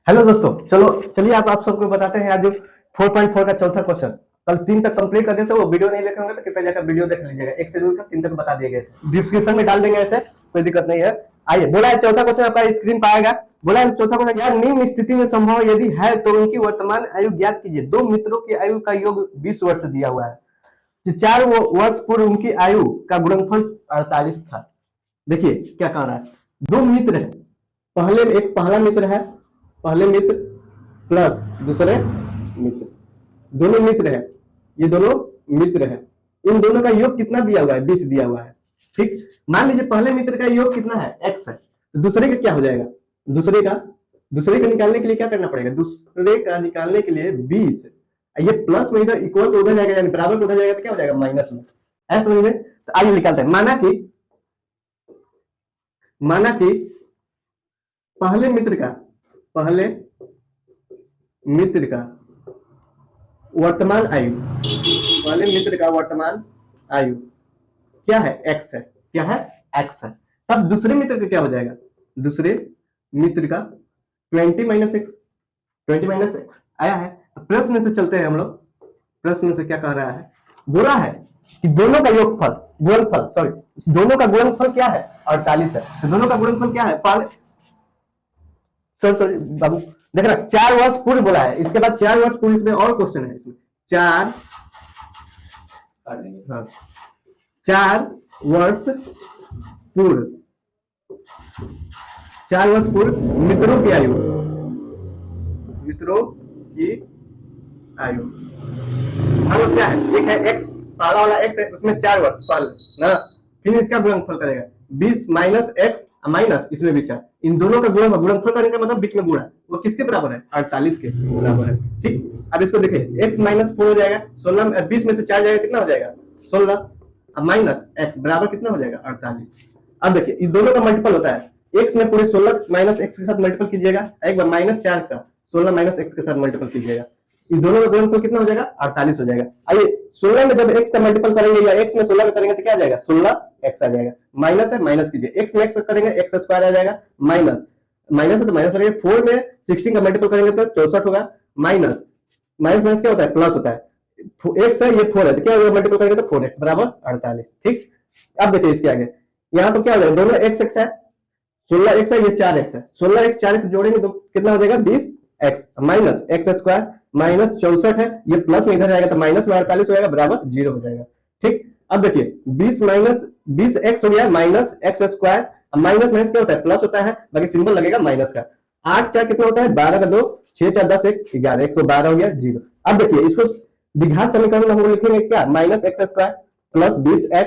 Hello दोस्तों, चलिए आप सबको बताते हैं आज 4.4 का चौथा क्वेश्चन। कल 3 तक कंप्लीट कर देते, वो वीडियो नहीं देखे होंगे तो कृपया जाकर वीडियो देख लीजिएगा। 1 से 2 तक 3 तक बता दिए गए थे, डिस्क्रिप्शन में डाल देंगे, ऐसे कोई दिक्कत नहीं है। आइए, बोला है चौथा क्वेश्चन आपका स्क्रीन पर आएगा। बोला है चौथा क्वेश्चन, यार निम्न स्थिति में संभव यदि है तो उनकी वर्तमान आयु ज्ञात कीजिए। दो मित्रों की आयु का योग 20 वर्ष दिया हुआ है। 4 वर्ष पूर्व उनकी आयु का गुणनफल 48 था। देखिए क्या कह रहा है, दो मित्र है, पहला मित्र है, पहले मित्र प्लस दूसरे मित्र, दोनों मित्र है, ये दोनों मित्र है। इन दोनों का योग कितना दिया हुआ है? 20 दिया हुआ है। ठीक, मान लीजिए पहले मित्र का योग कितना है? x है, तो दूसरे का क्या हो जाएगा? दूसरे का निकालने के लिए क्या करना पड़ेगा? दूसरे का निकालने के लिए 20, ये प्लस में इधर इक्वल तो उधर जाएगा, यानी बराबर को उधर जाएगा तो क्या हो जाएगा? माइनस में। ऐसा समझ में? तो आइए निकालते हैं। माना कि पहले मित्र का वर्तमान आयु, क्या है? x है। क्या है? x है। तब दूसरे मित्र का क्या हो जाएगा? दूसरे मित्र का 20 - x आया है। प्रश्न से चलते हैं हम लोग। प्रश्न से क्या कह रहा है? बोला है कि दोनों का दोनों का गुणनफल क्या है? 48 है। तो दोनों का गुणनफल क्या है? सॉरी बाबू, देखना 4 वर्ष पूर्व बोला है, इसके बाद 4 वर्ष पूर्व, इसमें और क्वेश्चन है। इसमें 4 वर्ष पूर्व, 4 वर्ष पूर्व मित्रों की आयु, मतलब क्या है? एक है x, पहला वाला x है, उसमें 4 वर्ष पहले ना, फिर इसका गुणनफल करेगा 20 माइनस x माइनस इसमें भी 4, इन दोनों का गुणनफल करने का मतलब बीच में गुणा, वो किसके बराबर है? 48 के बराबर है। ठीक, अब इसको देखिए, x माइनस 4 हो जाएगा, 16 20 में से 4 जाएगा, कितना हो जाएगा? 16, माइनस x बराबर कितना हो जाएगा? 48। अब देखिए इन दोनों का मल्टीपल होता है, x में पूरे 16 माइनस x के साथ मल्टीपल कीजिएगा, एक बार माइनस 4 का 16 माइनस x के साथ मल्टीपल कीजिएगा, इन दोनों का गुणनफल कितना हो जाएगा? 48 हो जाएगा। आइए 16 में जब x का मल्टीपल करेंगे या x में 16 में करेंगे तो क्या आ जाएगा? 16x आ जाएगा। माइनस है, माइनस कीजिए, x में x करेंगे x स्क्वायर आ जाएगा, माइनस माइनस है तो माइनस करेंगे, 4 में 16 का मल्टीपल करेंगे तो 64 होगा, माइनस माइनस माइनस क्या होता है? प्लस होता है। x है, ये 4 है, तो क्या होगा? मल्टीपल करेंगे तो 4x बराबर 48। ठीक, अब देखिए इसके आगे, यहाँ तो क्या हो जाएगा? दोनों x है, 16x है, ये 4x है, 16x 4x जोड़ेंगे तो कितना हो जाएगा? 20x minus x square minus 64 है, ये प्लस में इधर जाएगा तो माइनस में 48 हो जाएगा, बराबर 0 हो जाएगा। ठीक, अब देखिए 20 माइनस 20x हो गया minus x square, minus minus क्या होता है? प्लस होता है, बाकी सिंबल लगेगा माइनस का। 8 4 कितना होता है? 12 का 2, 6 4 10 1 11, 112 हो गया 0। अब देखिए इसको द्विघात समीकरण में हम लोग लिखेंगे क्या? Minus x square plus 20x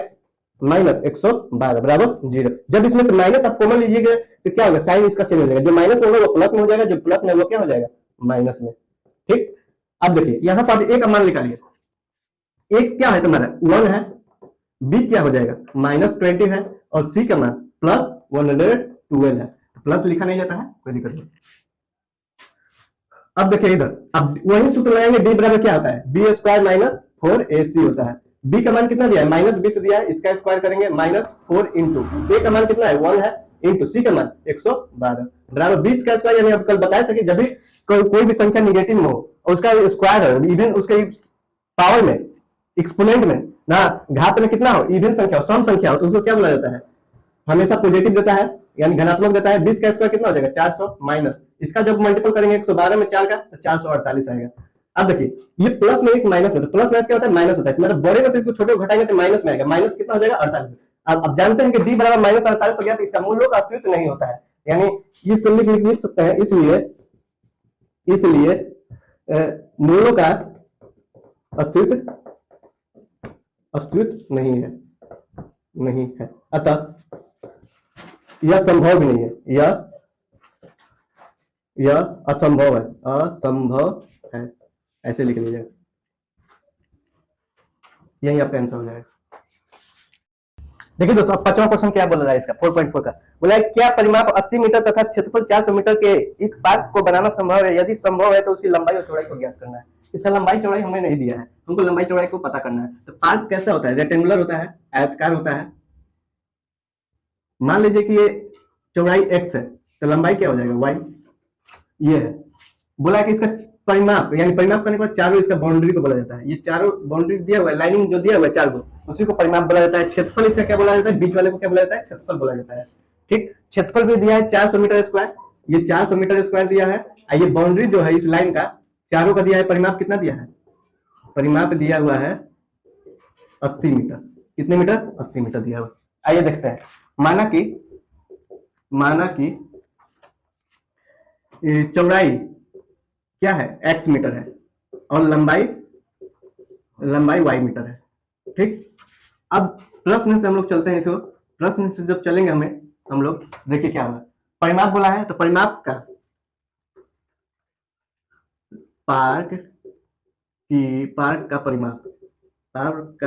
minus 112 बराबर 0। जब इसमें से माइनस आप कॉमन लीजिएगा तो क्या होगा? साइन इसका चेंज हो जाएगा, जो माइनस में होगा वो प्लस में हो जाएगा, जो प्लस में वो क्या हो जाएगा? माइनस में। ठीक, अब देखिए यहाँ पर ए का मान निकालिए, एक क्या है तुम्हारा? 1 है, बी क्या हो जाएगा? -20 है, और सी का मान +112 है। प्लस लिखा नहीं जाता है, कोई दिक्कत नहीं। अब देखिए इधर, अब वही सूत्र लगाएंगे, डी बराबर क्या होता है? बी स्क्वायर माइनस 4ac होता है। बी का मान कितना दिया है? -20 दिया है, इसका स्क्वायर करेंगे -4 इंटू ए का मान कितना है? 1 है, इंटू सी का मान 112 बराबर 20 का स्क्वायर, यानी अब कल बताया था कि जब भी कोई भी संख्या निगेटिव में हो और उसका स्क्वायर है, इवन उसके पावर में, एक्सपोनेंट में ना, घात में कितना हो, इवन संख्या हो, सम संख्या हो, तो उसको क्या बोला जाता है? हमेशा पॉजिटिव देता है, यानी धनात्मक देता है। 20 का स्क्वायर कितना हो जाएगा? 400 माइनस इसका जब मल्टीपल करेंगे 112 में 4 का तो 448 आएगा। अब देखिए ये प्लस में एक माइनस में, प्लस माइनस क्या होता है? माइनस होता है, मतलब बड़े में से इसको छोटे को घटाएंगे तो माइनस में आएगा, माइनस कितना हो जाएगा? 48। अब जानते हैं कि डी बराबर -48 हो गया, तो इसका मूल्यों का अस्तित्व नहीं होता है, यानी ये समीकरण लिख सकते हैं, इसलिए मूल्यों का अस्तित्व नहीं है, अतः यह संभव भी नहीं है, यह असंभव है, ऐसे लिख लीजिए, यही आपका आंसर हो जाएगा। देखिए दोस्तों, अब 5वां क्वेश्चन क्या बोल रहा है इसका? 4.4 का बोला है, क्या परिमाप 80 मीटर तथा क्षेत्रफल 400 मीटर के एक पार्क को बनाना संभव है? यदि संभव है तो उसकी लंबाई और चौड़ाई को ज्ञात करना है। इसका लंबाई चौड़ाई हमें नहीं दिया है, हमको लंबाई चौड़ाई को पता करना है। तो पार्क कैसा होता है? रेक्टेंगुलर होता है, आयताकार होता है। मान लीजिए कि ये चौड़ाई x है, तो लंबाई क्या हो जाएगा? y। ये है, बोला है कि इसका परिमाप, यानी परिमाप करने के बाद चारों इसका बाउंड्री को बोला जाता है। ये चारों बाउंड्री दिया हुआ है, लाइनिंग जो दिया हुआ है चार को, उसी को परिमाप बोला जाता है। क्षेत्रफल इसका क्या बोला जाता है, बीच वाले को क्या बोला जाता है, क्षेत्रफल बोला जाता है। ठीक, क्षेत्रफल भी दिया है 400 मीटर स्क्वायर, ये 400 मीटर स्क्वायर दिया है। ये बाउंड्री जो है इस लाइन का चारों का दिया है, परिमाप कितना दिया है, परिमाप दिया हुआ है 80 मीटर। कितने मीटर, 80 मीटर दिया हुआ। आइए देखते हैं, माना कि चौड़ाई क्या है, x मीटर है और लंबाई y मीटर है। ठीक, अब प्रश्न से हम लोग चलते हैं, इसको प्रश्न से जब चलेंगे हम लोग देखिए क्या होगा। परिमाप बोला है तो परिमाप का पार्क का परिमाप, पार्क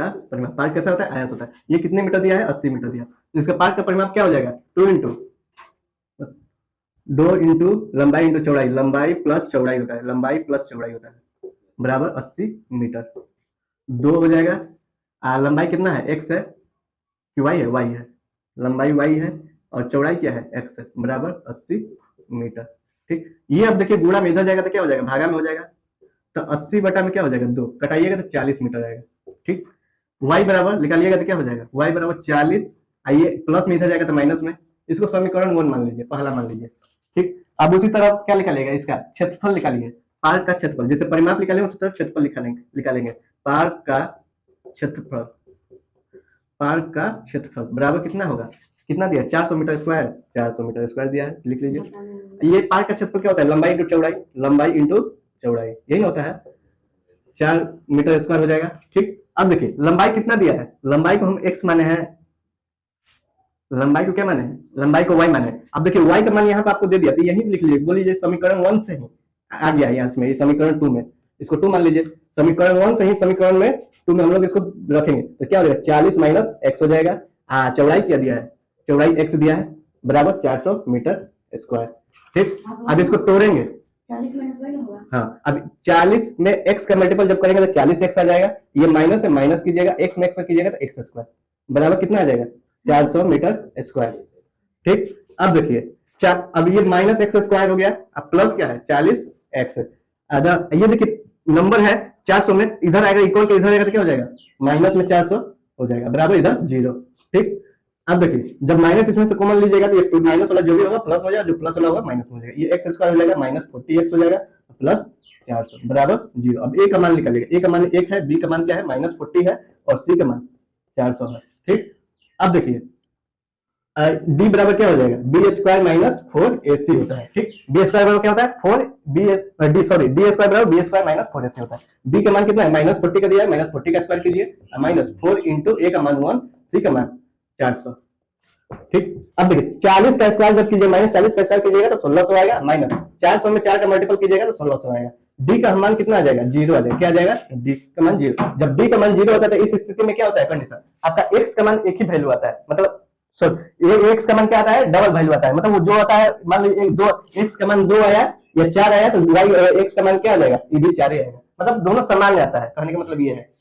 कैसा होता है, आयत होता है। ये कितने मीटर दिया है, 80 मीटर दिया। इसका पार्क का परिमाप क्या हो जाएगा, 2 इंटू लंबाई इंटू चौड़ाई, लंबाई प्लस चौड़ाई होता है, लंबाई प्लस चौड़ाई होता है, बराबर 80 मीटर। 2 हो जाएगा, लंबाई कितना है, x है कि y है, y है, लंबाई y है और चौड़ाई क्या है, x है, बराबर 80 मीटर। ठीक, ये अब देखिए गुणा में इधर जाएगा तो क्या हो जाएगा, भागा में हो जाएगा, तो 80 बटा में क्या हो जाएगा, 2 कटाइएगा तो 40 मीटर आएगा। ठीक, y बराबर निकालिएगा तो क्या हो जाएगा, y बराबर 40, आइए प्लस में इधर जाएगा तो माइनस में, इसको समीकरण 1 मान लीजिए, पहला मान लीजिए। ठीक, अब उसी तरह क्या निकालेगा, इसका क्षेत्रफल निकालिए, पार्क का क्षेत्रफल, जैसे परिमाप निकालेंगे उसी तरह क्षेत्रफल निकालेंगे। पार्क का क्षेत्रफल बराबर कितना होगा, कितना दिया, 400 मीटर स्क्वायर, 400 मीटर स्क्वायर दिया है, लिख लीजिए। ये पार्क का क्षेत्रफल क्या होता है, लंबाई इंटू चौड़ाई, लंबाई इंटू चौड़ाई, यही होता है, 4 मीटर स्क्वायर हो जाएगा। ठीक, अब देखिए लंबाई कितना दिया है, लंबाई को हम x माने हैं, लंबाई को क्या माने हैं, लंबाई को y माने। अब देखिए y का मान यहाँ पे आपको दे दिया, तो यही लिख लीजिए, बोलिए समीकरण 1 से ही आ गया यहाँ से, समीकरण 2 में इसको 2 मान लीजिए, समीकरण 1 से ही समीकरण में 2 में हम लोग इसको रखेंगे तो क्या हो जाएगा, 40 माइनस x हो जाएगा। चौड़ाई क्या दिया है, चौड़ाई x दिया है, बराबर 400 मीटर स्क्वायर। ठीक, अब इसको तोड़ेंगे, 40 माइनस y होगा, हाँ, अब 40 में x का मल्टीपल जब करेंगे तो 40x आ जाएगा, ये माइनस है, माइनस कीजिएगा, x में x कीजिएगा तो x स्क्वायर, बराबर कितना आ जाएगा, 400 मीटर स्क्वायर। ठीक, अब देखिए अब ये माइनस x स्क्वायर हो गया, अब प्लस क्या है, 40x। ये देखिए नंबर है 400 में, इधर आएगा इक्वल के इधर आएगा तो क्या हो जाएगा, माइनस में 400 हो जाएगा, बराबर इधर 0। ठीक, अब देखिए जब माइनस इसमें से कॉमन लीजिएगा तो ये माइनस वाला जो भी होगा प्लस हो जाएगा, जो प्लस वाला होगा माइनस हो जाएगा, ये x स्क्वायर हो जाएगा, माइनस 40x हो जाएगा, प्लस 400 बराबर 0। अब a का मान निकालिएगा, a का मान 1 है, b का मान क्या है, माइनस 40 है और c का मान 400 है। ठीक, अब देखिए d बराबर क्या हो जाएगा, b स्क्वायर माइनस 4ac होता है। ठीक, b स्क्वायर बराबर क्या होता है, d स्क्वायर बराबर b स्क्वायर माइनस 4ac होता है। b का मान कितना है, माइनस 40 का दिया है, माइनस 40 का स्क्वायर कीजिए, माइनस 4 इंटू a का मान 1, c का मान 400। ठीक, अब देखिए 40 का स्क्वायर जब कीजिए, माइनस 40 का स्क्वायर कीजिएगा तो 1600 आएगा, माइनस 400 में 4 का मल्टीपल कीजिएगा तो 1600 आएगा। डी का मान कितना आ जाएगा, 0 आ जाएगा, क्या आ जाएगा, डी का मान 0। जब डी का मान 0 होता है तो इस स्थिति में क्या होता है, कंडीशन आपका x का मान एक ही वैल्यू आता है, मतलब सॉरी x का मान क्या आता है, डबल वैल्यू आता है, मतलब वो जो आता है, मान लीजिए x का मान 2 आया या 4 आया तो x का मान क्या आ जाएगा, ये भी 4 ही आएगा, मतलब दोनों समान आता है, कहने का मतलब ये है।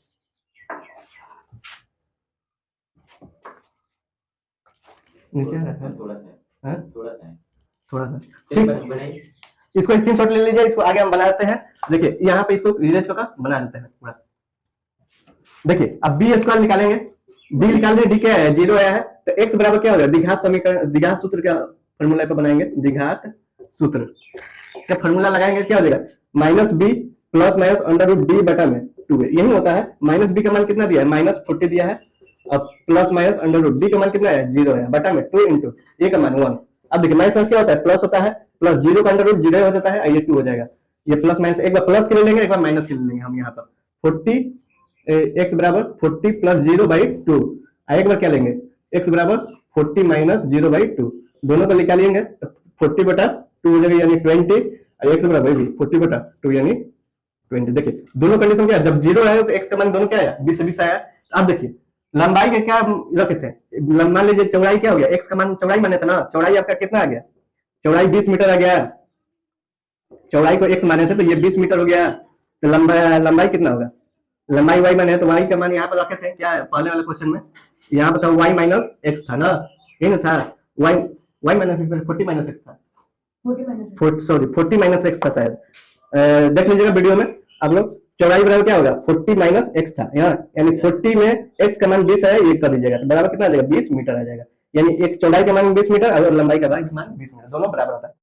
थोड़ा सा इसको स्क्रीनशॉट ले लीजिए, इसको आगे हम बनाते हैं। देखिए यहाँ पे इसको रिलेट का बना देते हैं पूरा। देखिए अब बी स्क्वायर निकालेंगे, डी निकालने डी क्या है, 0 आया है, तो x बराबर क्या हो जाएगा, द्विघात समीकरण, द्विघात सूत्र का फॉर्मूला पे बनाएंगे, द्विघात सूत्र का फॉर्मूला लगाएंगे, क्या हो जाएगा, minus B plus minus under root D बटा में 2 यही होता है। माइनस बी का मान कितना दिया है, माइनस 40 दिया है, अब plus minus under root D का मान कितना है, 0 है, बटा में 2 इंटू ए का मान 1। अब देखिए माइनस क्या होता है, प्लस होता है, प्लस 0 का अंडर रूट 0 हो जाता है, ये 2 हो जाएगा, ये प्लस माइनस एक बार प्लस के ले लेंगे, एक बार माइनस के ले लेंगे हम यहाँ पर। 40 x बराबर 40 प्लस 0/2, एक बार क्या लेंगे, x बराबर 40 माइनस 0/2, दोनों को निकालेंगे तो 40 बटा 2 हो जाएगा, यानी 20, और x बराबर भी 40 बटा 2 यानी 20। देखिए दोनों कंडीशन क्या है, जब 0 आया तो x का मान दोनों क्या आया, 20 आया। अब देखिए लंबाई के क्या रखे थे, मान लीजिए चौड़ाई क्या हो गया, x का मान चौड़ाई माने थे ना, चौड़ाई आपका कितना आ गया, चौड़ाई 20 मीटर आ गया, चौड़ाई को x माने थे तो ये 20 मीटर हो गया, तो लंबाई कितना होगा, लंबाई y माने तो y का मान यहाँ पर रखे थे, क्या है पहले वाले क्वेश्चन में यहाँ पर y माइनस x था ना, ये ना था y minus x 40 minus x था, 40 माइनस एक्स था शायद। देख लीजिएगा वीडियो में आप लोग। चौड़ाई बराबर क्या होगा, 40 माइनस एक्स था यहाँ, यानी 40 में एक्स का मान 20 है, ये कर दीजिएगा तो बराबर कितना आ जाएगा, 20 मीटर आ जाएगा। यानी एक चौड़ाई का मान 20 मीटर और लंबाई का मान 20 मीटर, दोनों बराबर होता है।